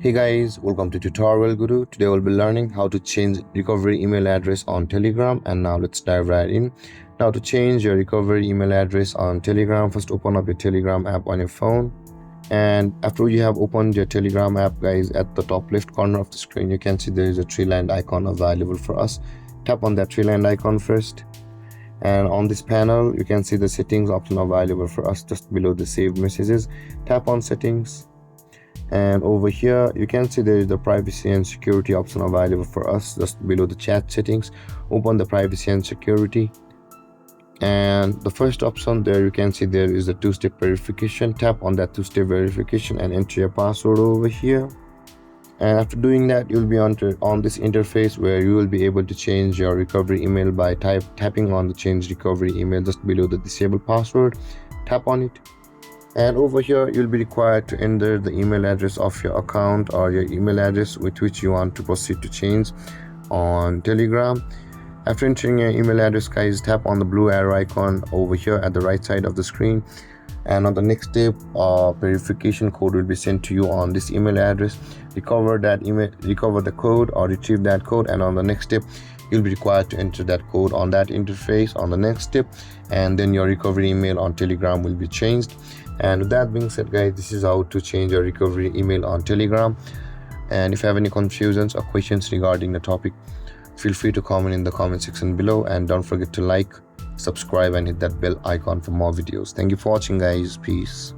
Hey guys, welcome to Tutorial Guru. Today we'll be learning how to change recovery email address on Telegram, and now let's dive right in. Now to change your recovery email address on Telegram, first open up your Telegram app on your phone, and after you have opened your Telegram app, guys, at the top left corner of the screen you can see there is a three-lined icon available for us. Tap on that three-lined icon first, and on this panel you can see the settings option available for us just below the saved messages. Tap on settings, and over here you can see there is the privacy and security option available for us just below the chat settings. Open the privacy and security, and the first option there you can see there is the two-step verification. Tap on that two-step verification and enter your password over here, and after doing that you'll be on this interface where you will be able to change your recovery email by tapping on the change recovery email just below the disable password. Tap on it, and over here you'll be required to enter the email address of your account or your email address with which you want to proceed to change on Telegram. After entering your email address, guys, tap on the blue arrow icon over here at the right side of the screen, and on the next step verification code will be sent to you on this email address. Recover the code or retrieve that code, and on the next step you'll be required to enter that code on that interface on the next step, and then your recovery email on Telegram will be changed. And with that being said, guys, this is how to change your recovery email on Telegram. And if you have any confusions or questions regarding the topic, feel free to comment in the comment section below, and don't forget to like, subscribe and hit that bell icon for more videos. Thank you for watching, guys. Peace.